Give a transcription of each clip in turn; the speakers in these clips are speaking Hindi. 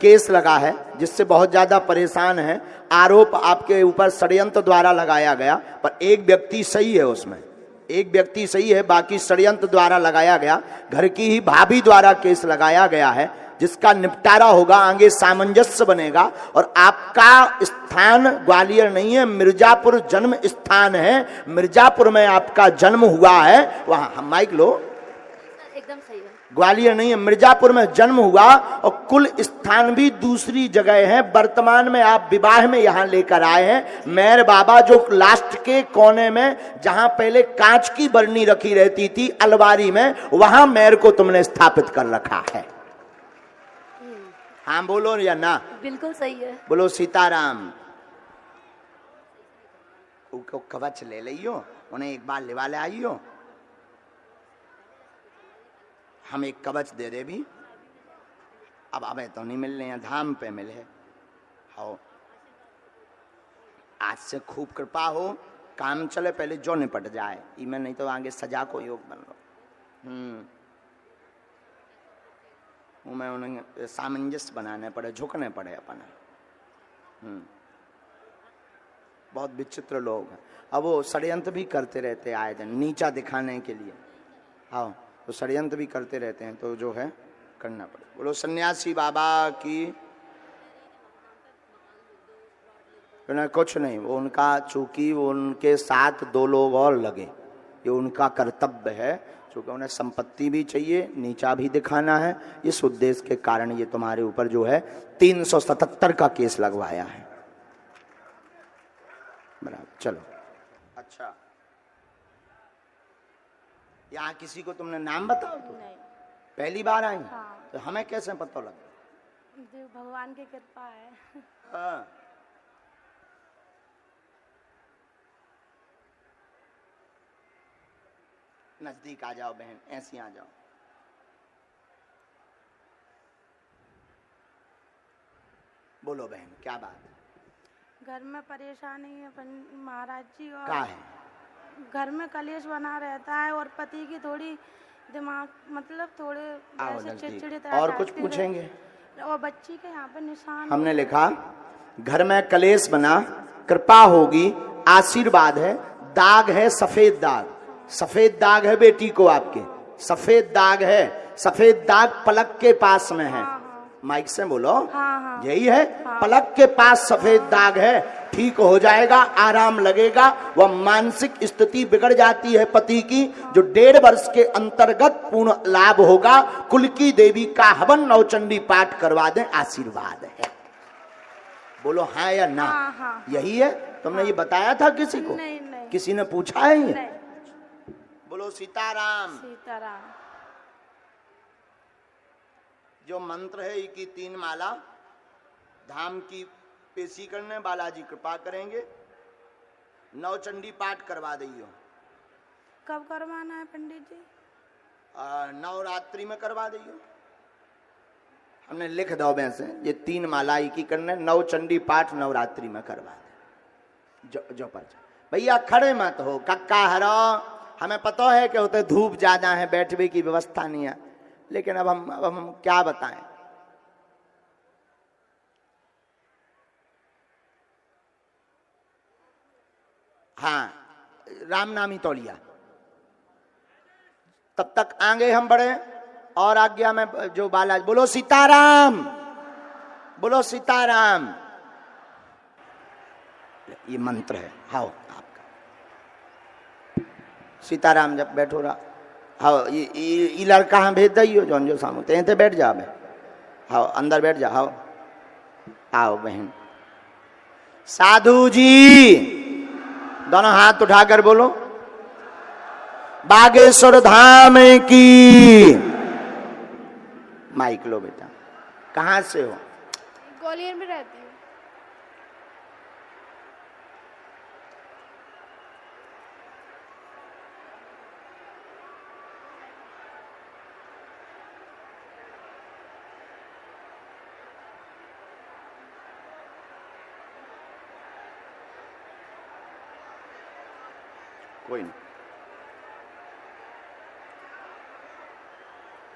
केस लगा है जिससे बहुत ज्यादा परेशान है। आरोप आपके ऊपर षड्यंत्र द्वारा लगाया गया, पर एक व्यक्ति सही है, उसमें एक व्यक्ति सही है, बाकी षड्यंत्र द्वारा लगाया गया। घर की ही भाभी द्वारा केस लगाया गया है, जिसका निपटारा होगा, आगे सामंजस्य बनेगा। और आपका स्थान ग्वालियर नहीं है, मिर्जापुर जन्म स्थान है, मिर्जापुर में आपका जन्म हुआ है। वहां हम माइक लो, एकदम सही है। ग्वालियर नहीं है, मिर्जापुर में जन्म हुआ और कुल स्थान भी दूसरी जगह है। वर्तमान में आप विवाह में यहां लेकर आए हैं। मेर बाबा जो लास्ट के कोने में, जहां पहले कांच की बरनी रखी रहती थी अलमारी में, वहां मेर को तुमने स्थापित कर रखा है। हाँ बोलो या ना? बिल्कुल सही है। बोलो सीताराम। उनको कवच ले लियो, उन्हें एक बार लिवा ले आइयो। हम एक कवच दे दे भी, अब अबे तो नहीं मिल रहे हैं, धाम पे मिले हो। आज से खूब कृपा हो, काम चले, पहले जो निपट जाए इमें, नहीं तो आगे सजा को योग बन लो। मैं उन्हें सामंजस्य बनाने पड़े, झुकने पड़े अपन। बहुत विचित्र लोग हैं। अब वो षड्यंत्र भी करते रहते आए दिन, नीचा दिखाने के लिए। हाँ, तो षड्यंत्र भी करते रहते हैं, तो जो है करना पड़े। बोलो सन्यासी बाबा की। कुछ नहीं, वो उनका, चूंकि वो उनके साथ दो लोग और लगे, ये उनका कर्तव्य है। चूंकि उन्हें संपत्ति भी चाहिए, नीचा भी दिखाना है, इस उद्देश्य के कारण ये तुम्हारे ऊपर जो है 377 का केस लगवाया है। बराबर, चलो। अच्छा, यहाँ किसी को तुमने नाम बताओ? तो नहीं। पहली बार आई? हाँ। तो हमें कैसे पता लगा? भगवान की कृपा है। हाँ। नजदीक आ जाओ बहन, ऐसी आ जाओ। बोलो बहन, क्या बात है? घर में परेशानी है महाराज जी, और क्या है? घर में कलेश बना रहता है, और पति की थोड़ी दिमाग, मतलब थोड़े ऐसे चिड़चिड़े तरह। और कुछ पूछेंगे? और बच्ची के यहाँ पे निशान हमने लिखा, घर में कलेश बना, कृपा होगी, आशीर्वाद है, दाग है, सफेद दाग, सफेद दाग है बेटी को आपके, सफेद दाग है, सफेद दाग पलक के पास में है। माइक से बोलो। हाँ। यही है, पलक के पास सफेद दाग है, ठीक हो जाएगा, आराम लगेगा। वह मानसिक स्थिति बिगड़ जाती है पति की, जो 1.5 वर्ष के अंतर्गत पूर्ण लाभ होगा। कुल की देवी का हवन नवचंडी पाठ करवा दें, आशीर्वाद है। बोलो हाँ या ना? हाँ। यही है। तुमने ये बताया था किसी को? नहीं। किसी ने पूछा है ये? नहीं। बोलो सीताराम। सीताराम। जो मंत्र है की 3 माला, धाम की पेशी करने, बालाजी कृपा करेंगे। नवचंडी पाठ करवा दियो। कब करवाना है पंडित जी? नवरात्रि में करवा दियो। हमने लिख दो वैसे, ये 3 माला की करने, नवचंडी पाठ नवरात्रि में करवा दे। जो पर भैया खड़े मत हो, कक्का हरो। हमें पता है कि होते धूप ज्यादा है, बैठने की व्यवस्था नहीं है, लेकिन अब हम क्या बताएं। हाँ, राम नामी तौलिया। तब तक आगे हम बढ़े, और आज्ञा में जो बालाजी। बोलो सीताराम, बोलो सीताराम। ये मंत्र है। हाँ आपका सीताराम। जब बैठो रहा, हाँ ये लड़का हम भेज दियो, जो सामू ते बैठ जा बे। हाँ अंदर बैठ जा। हाँ आओ बहन। साधु जी, दोनों हाथ उठाकर बोलो, बागेश्वर धाम की। माइक लो बेटा। कहाँ से हो? ग्वालियर में रहती हूँ। कोई नहीं।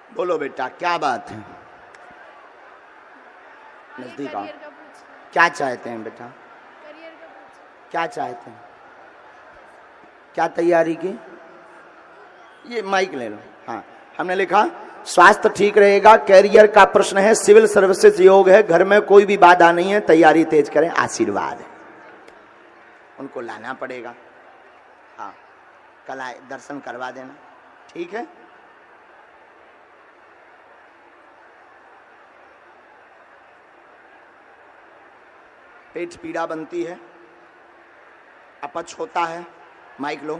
बोलो बेटा, क्या बात है? नजदीक आओ। क्या चाहते हैं बेटा? क्या चाहते हैं? क्या तैयारी की? ये माइक ले लो। हाँ, हमने लिखा स्वास्थ्य ठीक रहेगा, कैरियर का प्रश्न है, सिविल सर्विसेज योग है, घर में कोई भी बाधा नहीं है, तैयारी तेज करें, आशीर्वाद है। उनको लाना पड़ेगा। हाँ, कल आए, दर्शन करवा देना, ठीक है? पेट पीड़ा बनती है, अपच होता है, माइक लो।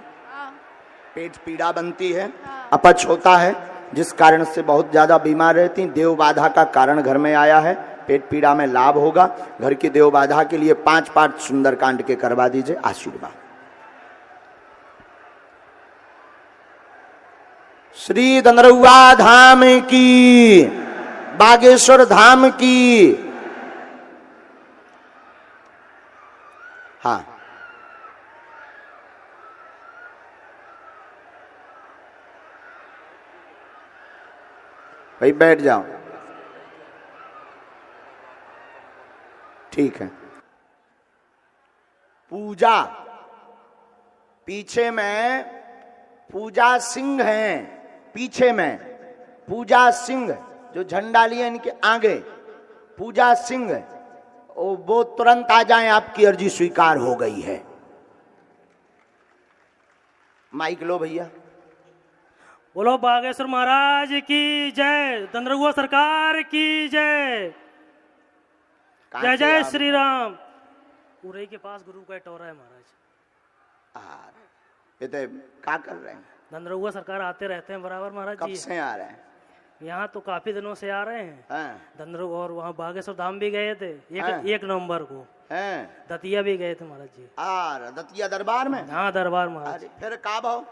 पेट पीड़ा बनती है, अपच होता है, जिस कारण से बहुत ज्यादा बीमार रहती। देव बाधा का कारण घर में आया है, पेट पीड़ा में लाभ होगा। घर की देव बाधा के लिए 5 पाठ सुंदरकांड के करवा दीजिए, आशीर्वाद। श्री दंदरुआ धाम की, बागेश्वर धाम की। हाँ, भाई बैठ जाओ, ठीक है। पूजा, पीछे में पूजा सिंह हैं, पीछे में पूजा सिंह जो झंडा लिए इनके आगे पूजा सिंह, वो तुरंत आ जाएं, आपकी अर्जी स्वीकार हो गई है। माइक लो भैया। बोलो बागेश्वर महाराज की जय, दंदरुआ सरकार की जय। जय जय श्री राम। पूरे के पास गुरु का टोरा है महाराज। ये तो क्या कर रहे हैं? दंदरुआ सरकार आते रहते हैं बराबर महाराज जी। कब से आ रहे हैं? यहाँ तो काफी दिनों से आ रहे हैं। हाँ। दंदरु और वहाँ बागेश्वर धाम भी गए थे, हाँ। 1 नवंबर को। हैं? दतिया भी गए थे महाराज जी। दतिया दरबार में? हाँ दरबार महाराज। अरे फिर का भाव?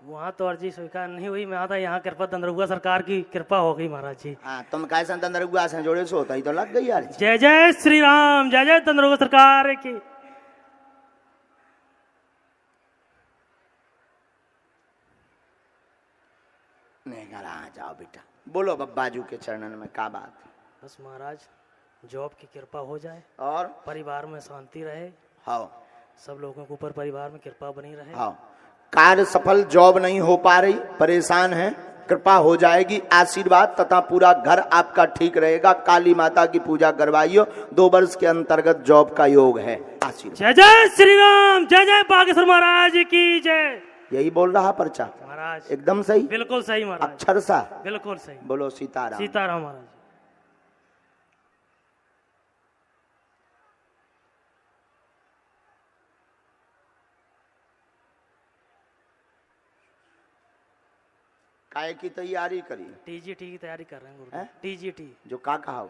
वहाँ तो अर्जी स्वीकार नहीं हुई, मैं आता यहाँ कृपा दंदरुआ सरकार की कृपा हो गई महाराज जी। हाँ, तुम कैसे दंदरुआ से जोड़े से होता ही तो लग गई यार। जय जय श्री राम, जय जय दंदरुआ सरकार की। नहीं, घर आ जाओ बेटा, बोलो बब्बाजू के चरणन में का बात है? बस महाराज जॉब की कृपा हो जाए और परिवार में शांति रहे। हाँ, सब लोगों के ऊपर परिवार में कृपा बनी रहे। हाँ, कार्य सफल, जॉब नहीं हो पा रही, परेशान है, कृपा हो जाएगी, आशीर्वाद तथा पूरा घर आपका ठीक रहेगा। काली माता की पूजा करवाइयो, 2 वर्ष के अंतर्गत जॉब का योग है, आशीर्वाद। जय जय श्री राम, जय जय बागेश्वर महाराज की जय। यही बोल रहा पर्चा महाराज? एकदम सही, बिल्कुल सही महाराज, अक्षर सा बिल्कुल सही। बोलो सीताराम। सीताराम महाराज। काय की तैयारी करी? टीजीटी की तैयारी कर रहे हैं गुरु। हैं? टीजीटी जो का कहा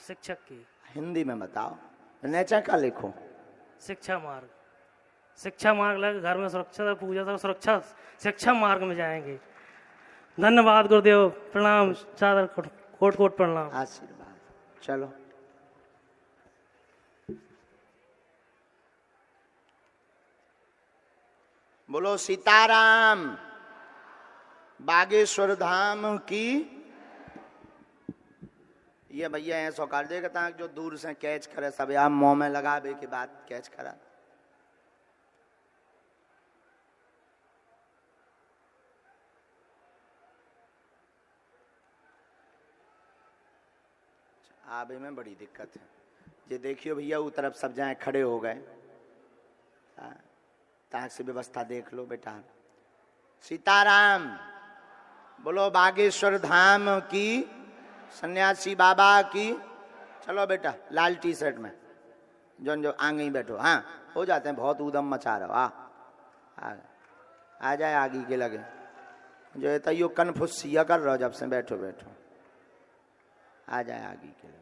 शिक्षक की। हिंदी में बताओ, नेचा का लिखो। शिक्षा मार्ग, शिक्षा मार्ग लगे घर में सुरक्षा, पूजा तक सुरक्षा, शिक्षा मार्ग में जाएंगे। धन्यवाद गुरुदेव, प्रणाम, सादर कोट कोट प्रणाम। आशीर्वाद। चलो बोलो सीताराम। बागेश्वर धाम की। ये भैया है सौकार देगा जो दूर से कैच करे, सब यहाँ मुंह में लगावे के बाद कैच करा। आबे में बड़ी दिक्कत है। ये देखियो भैया वो तरफ सब जाए खड़े हो गए, ताक से व्यवस्था देख लो बेटा। सीताराम। बोलो बागेश्वर धाम की, सन्यासी बाबा की। चलो बेटा लाल टी शर्ट में जो आगे ही बैठो। हाँ हो जाते हैं, बहुत उदम मचा रहे हो। आ जाए आगे के लगे जो है तो यो कन्फ्यूसिया कर रहो, जब से बैठो बैठो आ जाए आगे के लगे।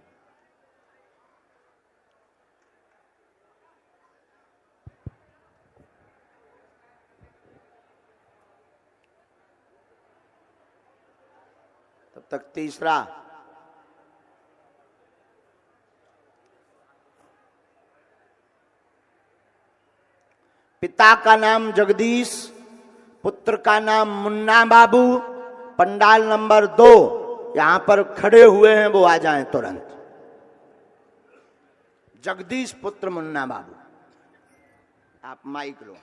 तब तक तीसरा। पिता का नाम जगदीश, पुत्र का नाम मुन्ना बाबू, पंडाल नंबर 2 यहां पर खड़े हुए हैं, वो आ जाएं तुरंत। जगदीश पुत्र मुन्ना बाबू, आप माइक लो।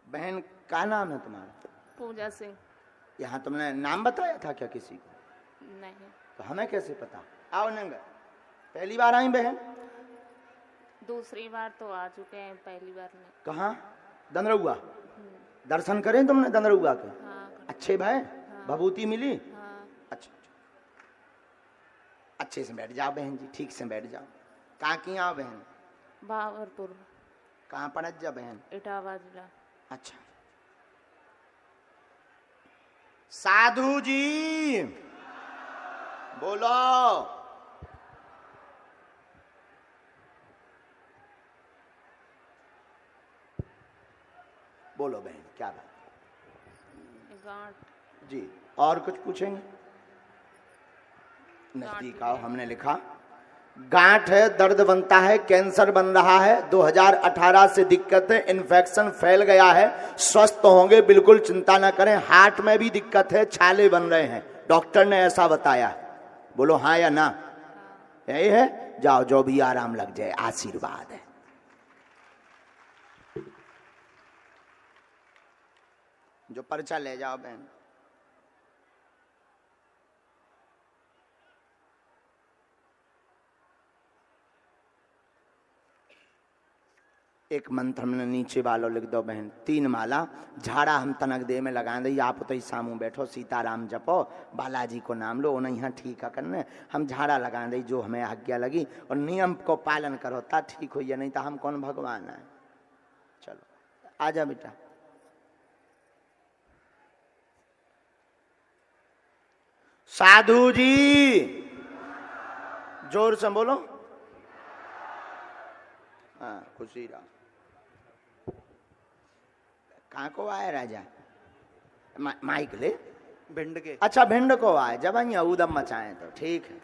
बहन क्या नाम है तुम्हारा? पूजा सिंह। यहाँ तुमने नाम बताया था क्या किसी को? नहीं। तो हमें कैसे पता? आओ नंगा, पहली बार आई बहन? दूसरी बार तो आ चुके हैं, पहली बार नहीं। कहाँ? दंदरुआ दर्शन करें तुमने दंदरुआ के? हाँ। अच्छे भाई, हाँ। भभूति मिली? हाँ। अच्छा, अच्छे से बैठ जाओ बहन जी, ठीक से बैठ जाओ। कहाँ की आओ बहन? बाबरपुर। कहाँ पड़त जा बहन? इटावा जिला। अच्छा। साधु जी बोलो। बोलो बहन, क्या बात? गांठ। जी, और कुछ पूछेंगे? नजदीक आओ। हमने लिखा गांठ है, दर्द बनता है, कैंसर बन रहा है, 2018 से दिक्कत है, इन्फेक्शन फैल गया है, स्वस्थ होंगे, बिल्कुल चिंता ना करें। हार्ट में भी दिक्कत है, छाले बन रहे हैं, डॉक्टर ने ऐसा बताया। बोलो हाँ या ना? यही है, जाओ, जो भी आराम लग जाए, आशीर्वाद है। जो पर्चा ले जाओ बहन। एक मंत्र हमने नीचे वालों लिख दो बहन, 3 माला झाड़ा हम तनक दे में लगा दे। आप तो सामू बैठो, सीताराम जपो, बालाजी को नाम लो, उन्हें यहाँ ठीक है करने। हम झाड़ा लगा दे जो हमें आज्ञा लगी, और नियम को पालन करो ता ठीक हो, या नहीं तो हम कौन भगवान है। चलो आजा बेटा। साधु जी जोर से बोलो। हाँ, खुशी रहो। कहाँ को आए राजा? माइक ले। भिंड के। अच्छा, भिंड को आए, जब यहाँ उदम मचाए तो ठीक है।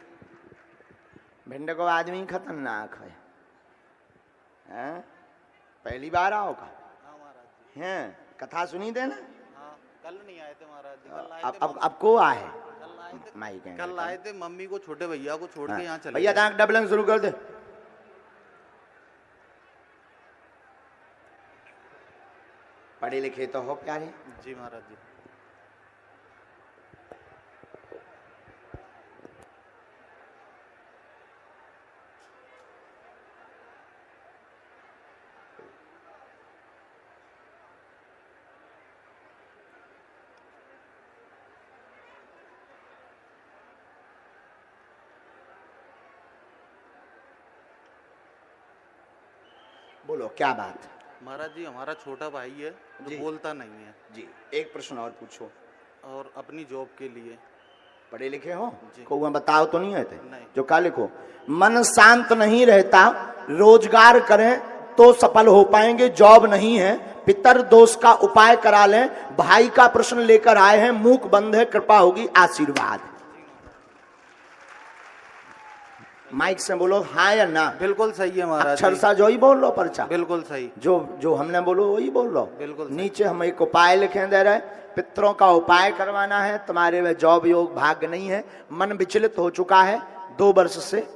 भिंड को आदमी खतरनाक है। हैं? पहली बार आओ का? हाँ महाराज जी। हैं? कथा सुनी देना। हाँ, कल नहीं आए थे महाराज जी, कल आए थे। अब को आए? कल आए थे। माइक है। कल आए थे, मम्मी को, छोटे भैया को छोड़ के यहाँ चले भैया गए। दांत डबलिंग शुरू कर दे। पढ़े लिखे तो हो प्यारे? जी महाराज जी। बोलो क्या बात है? महाराज जी, हमारा छोटा भाई है जी। जो बोलता नहीं है, जी, एक प्रश्न और पूछो। और अपनी जॉब के लिए। पढ़े लिखे हो? जी। को बताओ तो नहीं होते? नहीं। जो का लिखो, मन शांत नहीं रहता, रोजगार करें तो सफल हो पाएंगे, जॉब नहीं है, पितर दोष का उपाय करा लें, भाई का प्रश्न लेकर आए हैं, मूक बंद है, कृपा होगी, आशीर्वाद। माइक से बोलो हाँ या ना। बिल्कुल सही है महाराज अक्षर जी। सा जो ही बोल लो पर्चा। बिल्कुल सही। जो हमने बोलो वही बोल लो। बिल्कुल सही। नीचे हम एक उपाय लिखे दे रहे, पितरों का उपाय करवाना है, तुम्हारे में जॉब योग भाग्य नहीं है, मन विचलित हो चुका है 2 वर्ष से।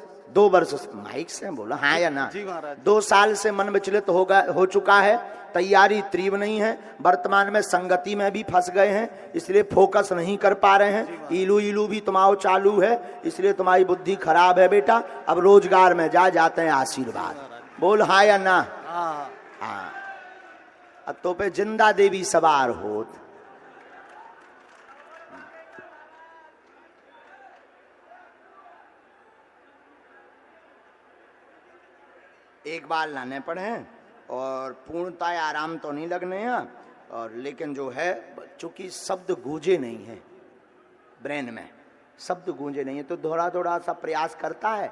माइक से बोलो हाँ या ना। जी महाराज। 2 साल से मन विचलित हो चुका है, तैयारी तीव्र नहीं है, वर्तमान में संगति में भी फंस गए हैं, इसलिए फोकस नहीं कर पा रहे हैं, इलू भी तुम्हारा चालू है, इसलिए तुम्हारी बुद्धि खराब है बेटा। अब रोजगार में जाते हैं, आशीर्वाद। बोल हाँ या ना। हाँ। हाँ, अब तो पे जिंदा देवी सवार होत। एक बार लाने पड़े हैं, और पूर्णतः आराम तो नहीं लगने हैं, और लेकिन जो है चूंकि शब्द गूंजे नहीं है ब्रेन में, शब्द गूंजे नहीं है, तो थोड़ा सा प्रयास करता है,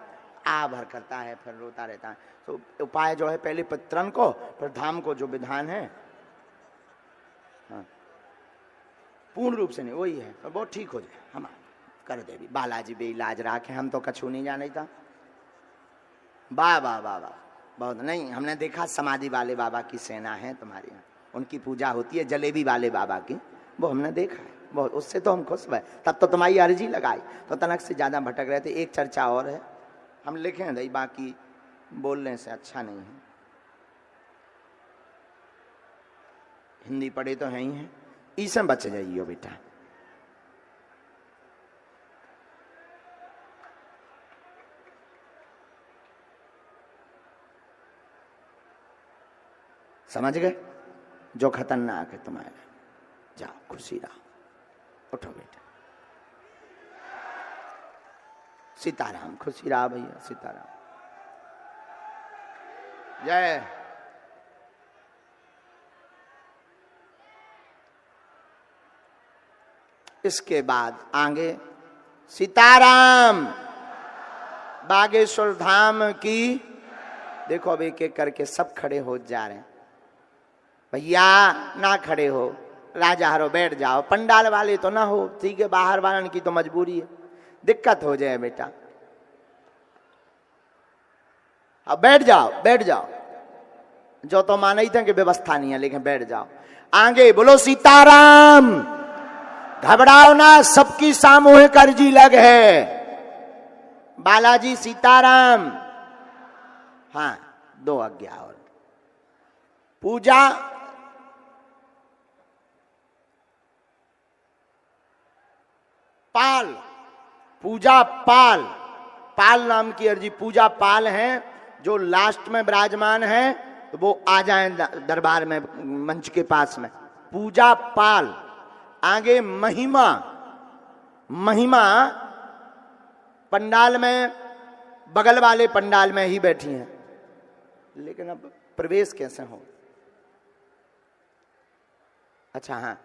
भर करता है, फिर रोता रहता है। तो उपाय जो है, पहले पितरन को, फिर धाम को, जो विधान है। हाँ, पूर्ण रूप से नहीं, वही है, तो बहुत ठीक हो जाए, हम कर दे भी। बालाजी भी इलाज रखे, हम तो कछु नहीं जाने था। वाह वाह वाह वाह, बहुत नहीं, हमने देखा समाधि वाले बाबा की सेना है तुम्हारे यहाँ, उनकी पूजा होती है, जलेबी वाले बाबा की, वो हमने देखा है बहुत, उससे तो हम खुश हुए। तब तो तुम्हारी अर्जी लगाई, तो तनक से ज़्यादा भटक रहे थे। एक चर्चा और है, हम लिखे हैं दई, बाकी बोलने से अच्छा नहीं है। हिंदी पढ़े तो है ही है, इसमें बच जाइयो बेटा। समझ गए? जो खतरनाक है तुम्हारे, जाओ खुशी रहो, उठो बेटा। सीताराम, खुशी रहा भैया, सीताराम, जय। इसके बाद आगे सीताराम, बागेश्वर धाम की। देखो अब एक एक करके सब खड़े हो जा रहे हैं। भैया ना खड़े हो, राजा हरो बैठ जाओ। पंडाल वाले तो ना हो, ठीक है, बाहर वालन की तो मजबूरी है, दिक्कत हो जाए बेटा। अब बैठ जाओ, बैठ जाओ। जो तो माने ही थे कि व्यवस्था नहीं है, लेकिन बैठ जाओ। आगे बोलो सीताराम। घबराओ ना, सबकी सामूहिक अर्जी लग है। बालाजी सीताराम। हाँ, 2 आज्ञा और पूजा। पाल, पूजा पाल, पाल नाम की अर्जी। पूजा पाल हैं जो लास्ट में विराजमान है, तो वो आ जाएं दरबार में, मंच के पास में। पूजा पाल। आगे महिमा। महिमा पंडाल में, बगल वाले पंडाल में ही बैठी हैं, लेकिन अब प्रवेश कैसे हो? अच्छा, हाँ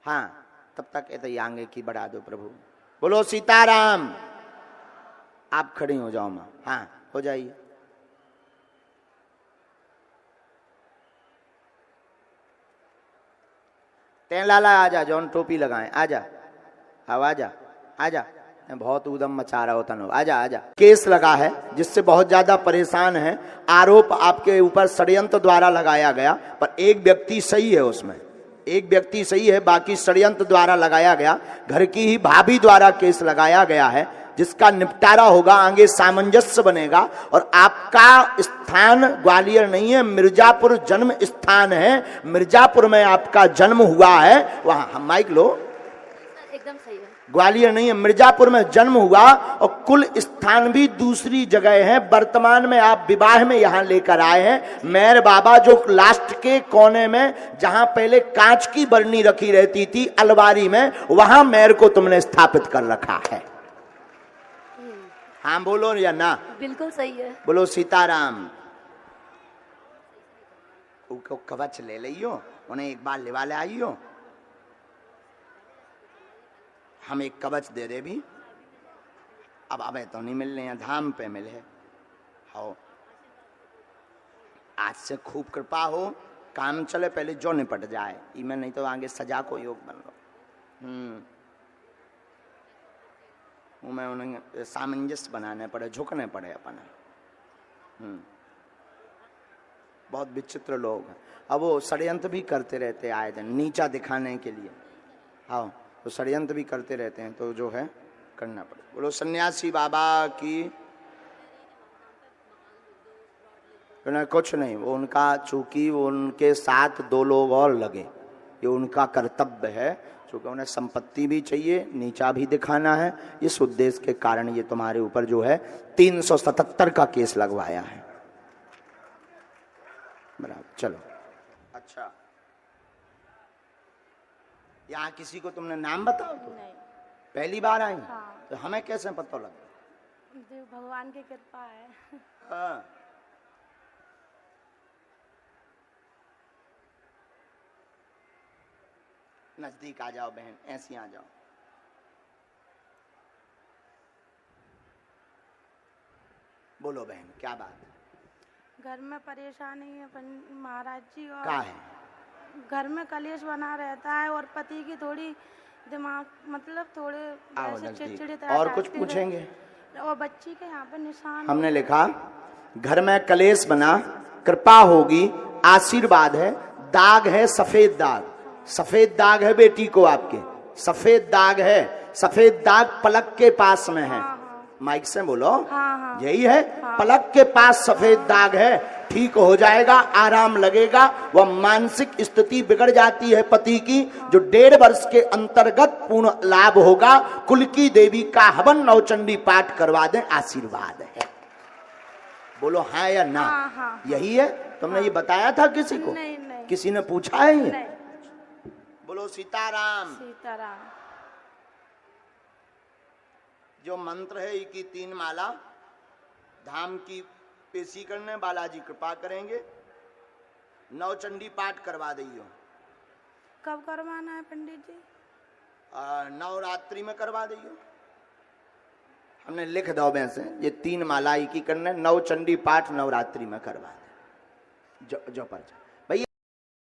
हाँ, तब तक कहते आगे की बढ़ा दो प्रभु। बोलो सीताराम। आप खड़ी हो जाओ मां। हाँ, हो जाइए। तें लाला आजा, जौन टोपी लगाए, आजा। हाँ आजा, आजा। बहुत उदम मचा रहा होता ना, आजा आजा। केस लगा है जिससे बहुत ज्यादा परेशान है। आरोप आपके ऊपर षड्यंत्र द्वारा लगाया गया, पर एक व्यक्ति सही है उसमें, एक व्यक्ति सही है, बाकी षड्यंत्र द्वारा लगाया गया। घर की ही भाभी द्वारा केस लगाया गया है, जिसका निपटारा होगा, आगे सामंजस्य बनेगा। और आपका स्थान ग्वालियर नहीं है, मिर्जापुर जन्म स्थान है। मिर्जापुर में आपका जन्म हुआ है। वहां हम माइक लो, एकदम सही है। ग्वालियर नहीं है, मिर्जापुर में जन्म हुआ। और कुल स्थान भी दूसरी जगह है। वर्तमान में आप विवाह में यहां लेकर आए हैं। मेर बाबा जो लास्ट के कोने में, जहां पहले कांच की बरनी रखी रहती थी अलमारी में, वहां मेर को तुमने स्थापित कर रखा है। हाँ बोलो या ना? बिल्कुल सही है। बोलो सीताराम। उनको कवच ले लियो, उन्हें एक बार लिवा ले आइयो। हम एक कवच दे दे भी। अब अबे तो नहीं मिल रहे हैं, धाम पे मिले। हो, आज से खूब कृपा हो, काम चले, पहले जो निपट जाए इमें, नहीं तो आगे सजा को योग बन लो। मैं उन्हें सामंजस्य बनाने पड़े, झुकने पड़े अपना। बहुत विचित्र लोग हैं। अब वो षड्यंत्र भी करते रहते आए दिन, नीचा दिखाने के लिए। हाँ, तो षड्यंत्र भी करते रहते हैं, तो जो है करना पड़े। बोलो सन्यासी बाबा की। कुछ नहीं, वो उनका, चूंकि वो उनके साथ 2 लोग और लगे, ये उनका कर्तव्य है। चूंकि उन्हें संपत्ति भी चाहिए, नीचा भी दिखाना है, इस उद्देश्य के कारण ये तुम्हारे ऊपर जो है 377 का केस लगवाया है। बराबर, चलो। अच्छा, यहाँ किसी को तुमने नाम बताओ? तो नहीं। पहली बार आई? हाँ। तो हमें कैसे पता लगा? देव भगवान की कृपा है। हाँ। नजदीक आ जाओ बहन, ऐसी आ जाओ। बोलो बहन, क्या बात है? घर में परेशानी है महाराज जी, और क्या है? घर में कलेश बना रहता है, और पति की थोड़ी दिमाग, मतलब थोड़े ऐसे चिड़चिड़े तरह। और कुछ पूछेंगे? और बच्ची के यहाँ पे निशान हमने लिखा, घर में कलेश बना, कृपा होगी, आशीर्वाद है, दाग है, सफेद दाग। सफेद दाग है बेटी को आपके, सफेद दाग है, सफेद दाग पलक के पास में है। माइक से बोलो। हाँ हाँ यही है, पलक के पास सफेद दाग है, ठीक हो जाएगा, आराम लगेगा। वह मानसिक स्थिति बिगड़ जाती है पति की, जो 1.5 वर्ष के अंतर्गत पूर्ण लाभ होगा। कुल की देवी का हवन नवचंडी पाठ करवा दें, आशीर्वाद है। बोलो हाँ या ना? हाँ, हाँ। यही है। तुमने ये बताया था किसी को? नहीं नहीं किसी ने पूछा है ये? नहीं। बोलो सीताराम। सीताराम। जो मंत्र है की 3 माला धाम की पेशी करने, बालाजी कृपा करेंगे। नवचंडी पाठ करवा दियो। कब करवाना है पंडित जी? नवरात्रि में करवा दियो। हमने लिख दो वैसे, ये 3 माला की करने, नवचंडी पाठ नवरात्रि में करवा दे। जो पर